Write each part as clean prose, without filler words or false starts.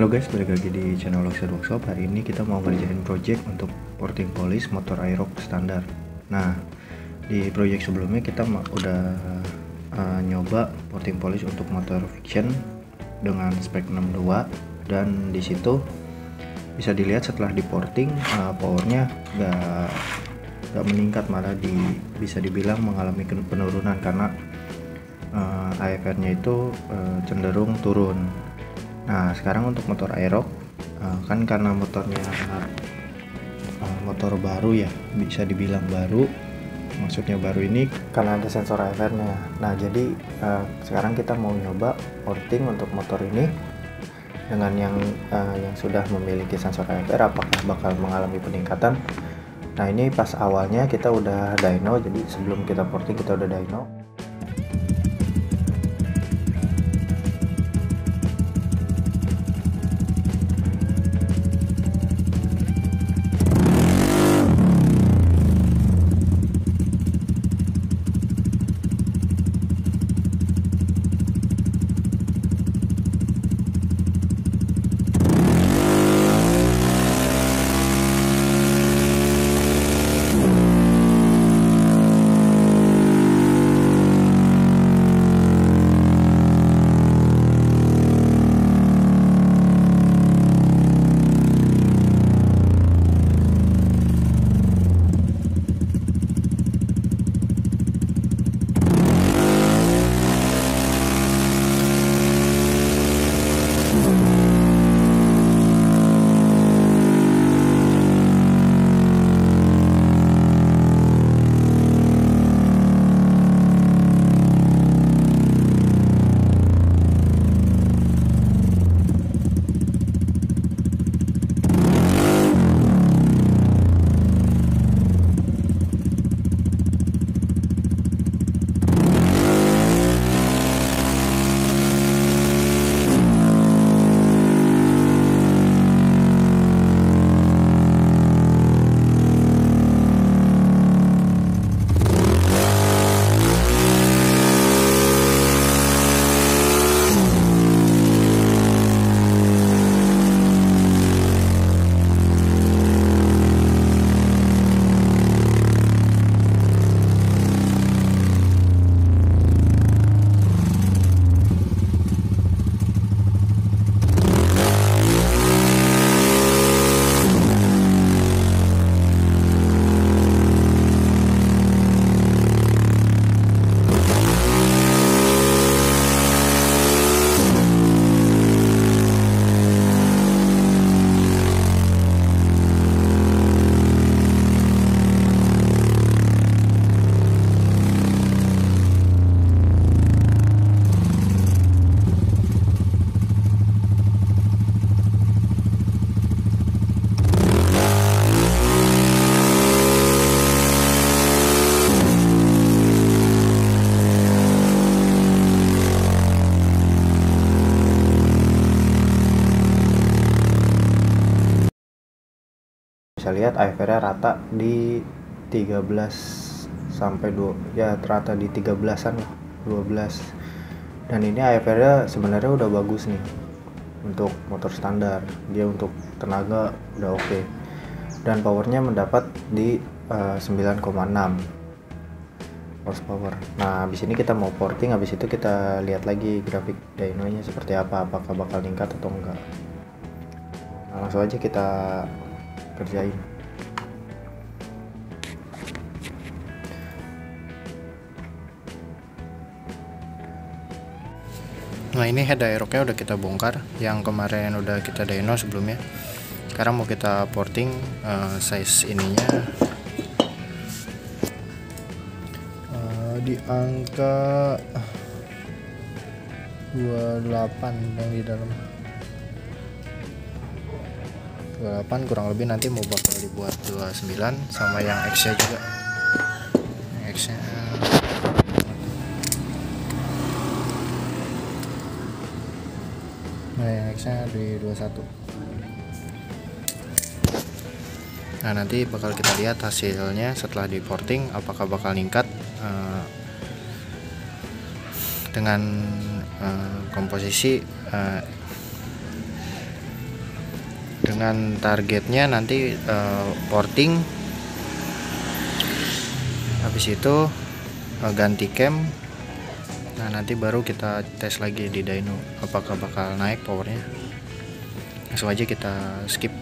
Halo guys, balik lagi di channel Loxer Workshop. Hari ini kita mau ngerjain project untuk porting polish motor Aerox standar. Nah, di project sebelumnya kita udah nyoba porting polish untuk motor Fiction dengan spek 62, dan di situ bisa dilihat setelah di porting powernya gak meningkat, malah bisa dibilang mengalami penurunan karena AFR-nya itu cenderung turun. Nah, sekarang untuk motor Aerox kan karena motornya motor baru ya, bisa dibilang baru. Maksudnya baru ini karena ada sensor AFR-nya. Nah, jadi sekarang kita mau nyoba porting untuk motor ini dengan yang sudah memiliki sensor AFR, apakah bakal mengalami peningkatan. Nah, ini pas awalnya kita udah dyno, jadi sebelum kita porting kita udah dyno. Bisa lihat AFR-nya rata di 13 sampai 2 ya, rata di 13-an lah, 12. Dan ini AFR-nya sebenarnya udah bagus nih untuk motor standar. Dia untuk tenaga udah oke. Dan powernya mendapat di 9,6 horsepower. Nah, habis ini kita mau porting, habis itu kita lihat lagi grafik dyno-nya seperti apa, apakah bakal meningkat atau enggak. Nah, langsung aja kita kerjain. Nah, ini head Aerox-nya udah kita bongkar, yang kemarin udah kita dyno sebelumnya. Sekarang mau kita porting size ininya di angka 28 yang di dalam. 28 kurang lebih, nanti mau bakal dibuat 29 sama yang X-nya juga. Yang X-nya yang X-nya di 21. Nah, nanti bakal kita lihat hasilnya setelah di porting, apakah bakal meningkat dengan komposisi dengan targetnya nanti porting, habis itu ganti cam. Nah nanti baru kita tes lagi di dyno apakah bakal naik powernya. Langsung aja kita skip.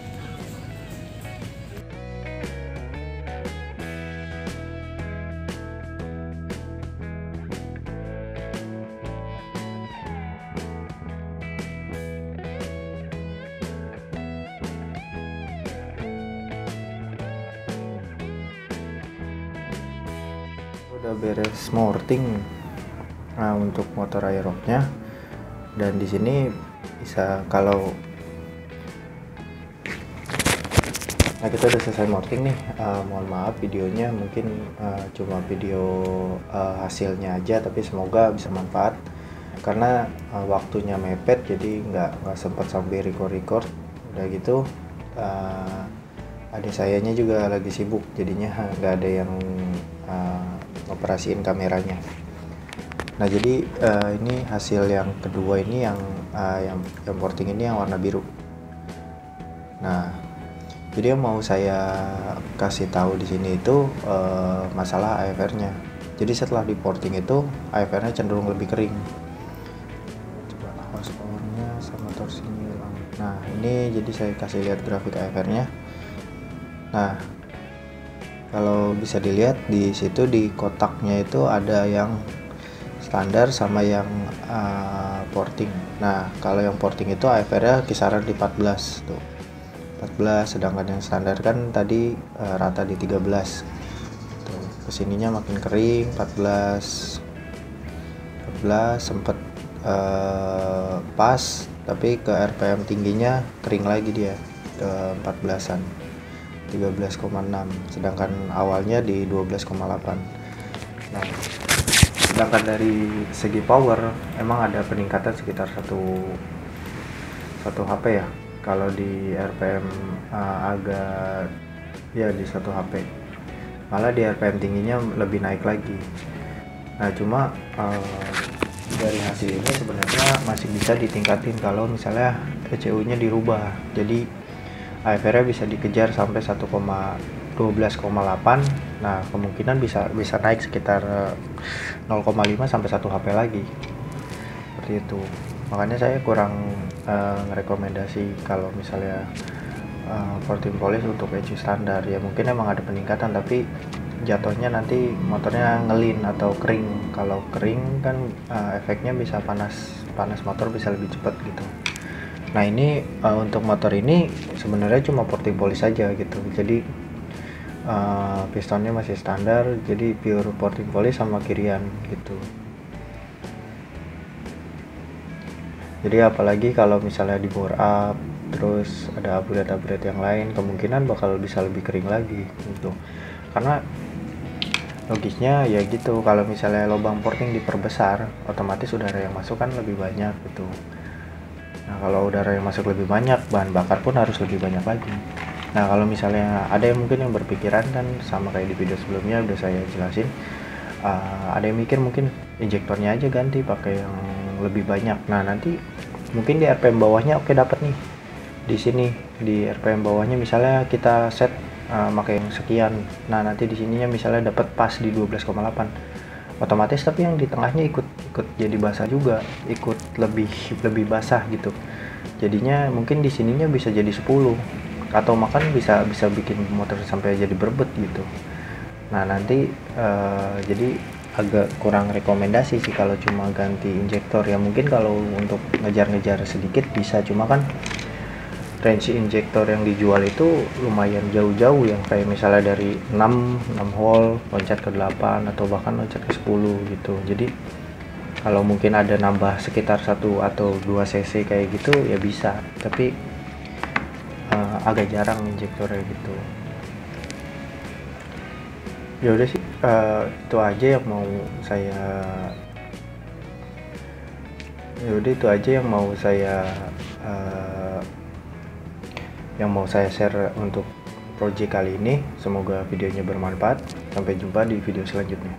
Udah beres morting untuk motor aerox-nya, dan di sini bisa kalau kita udah selesai morting nih. Mohon maaf videonya mungkin cuma video hasilnya aja, tapi semoga bisa manfaat karena waktunya mepet, jadi nggak sempat sampai record. Udah gitu adik sayanya juga lagi sibuk, jadinya nggak ada yang operasiin kameranya. Nah jadi ini hasil yang kedua ini yang porting ini yang warna biru. Nah jadi yang mau saya kasih tahu di sini itu masalah AFR-nya. Jadi setelah di porting itu AFR-nya cenderung lebih kering. Coba horsepower-nya sama torsinya hilang. Nah ini jadi saya kasih lihat grafik AFR-nya. Nah kalau bisa dilihat di situ di kotaknya itu ada yang standar sama yang porting. Nah kalau yang porting itu AFR-nya kisaran di 14 tuh, 14, sedangkan yang standar kan tadi rata di 13 tuh. Kesininya makin kering, 14 sempet pas, tapi ke RPM tingginya kering lagi dia ke 14an, 13,6, sedangkan awalnya di 12,8. Nah sedangkan dari segi power emang ada peningkatan sekitar satu HP ya. Kalau di RPM agak ya di 1 HP, malah di RPM tingginya lebih naik lagi. Nah cuma dari hasil ini sebenarnya masih bisa ditingkatin kalau misalnya ECU nya dirubah, jadi AFR-nya bisa dikejar sampai 12,8. Nah kemungkinan bisa naik sekitar 0,5 sampai 1 HP lagi, seperti itu. Makanya saya kurang rekomendasi kalau misalnya porting polish untuk ECU standar. Ya mungkin emang ada peningkatan, tapi jatuhnya nanti motornya ngelin atau kering. Kalau kering kan efeknya bisa panas motor bisa lebih cepat gitu. Nah ini untuk motor ini sebenarnya cuma porting polish saja gitu, jadi pistonnya masih standar, jadi pure porting polish sama kirian gitu. Jadi apalagi kalau misalnya di bore up terus ada upgrade yang lain, kemungkinan bakal bisa lebih kering lagi gitu. Karena logisnya ya gitu, kalau misalnya lubang porting diperbesar, otomatis udara yang masuk kan lebih banyak gitu. Nah kalau udara yang masuk lebih banyak, bahan bakar pun harus lebih banyak lagi. Nah kalau misalnya ada yang mungkin yang berpikiran kan sama kayak di video sebelumnya udah saya jelasin, ada yang mikir mungkin injektornya aja ganti pakai yang lebih banyak. Nah nanti mungkin di RPM bawahnya oke dapat nih, di sini di RPM bawahnya misalnya kita set pakai yang sekian. Nah nanti di sininya misalnya dapat pas di 12,8, otomatis tapi yang di tengahnya ikut jadi basah juga, ikut lebih basah gitu. Jadinya mungkin di sininya bisa jadi 10, atau makan bisa bikin motor sampai jadi berbet gitu. Nah nanti jadi agak kurang rekomendasi sih kalau cuma ganti injektor. Ya mungkin kalau untuk ngejar sedikit bisa, cuma kan range injektor yang dijual itu lumayan jauh-jauh, yang kayak misalnya dari 6 hole loncat ke 8 atau bahkan loncat ke 10 gitu. Jadi kalau mungkin ada nambah sekitar 1 atau 2 cc kayak gitu ya bisa, tapi agak jarang injektornya gitu. Ya udah sih, itu aja yang mau saya share untuk project kali ini. Semoga videonya bermanfaat. Sampai jumpa di video selanjutnya.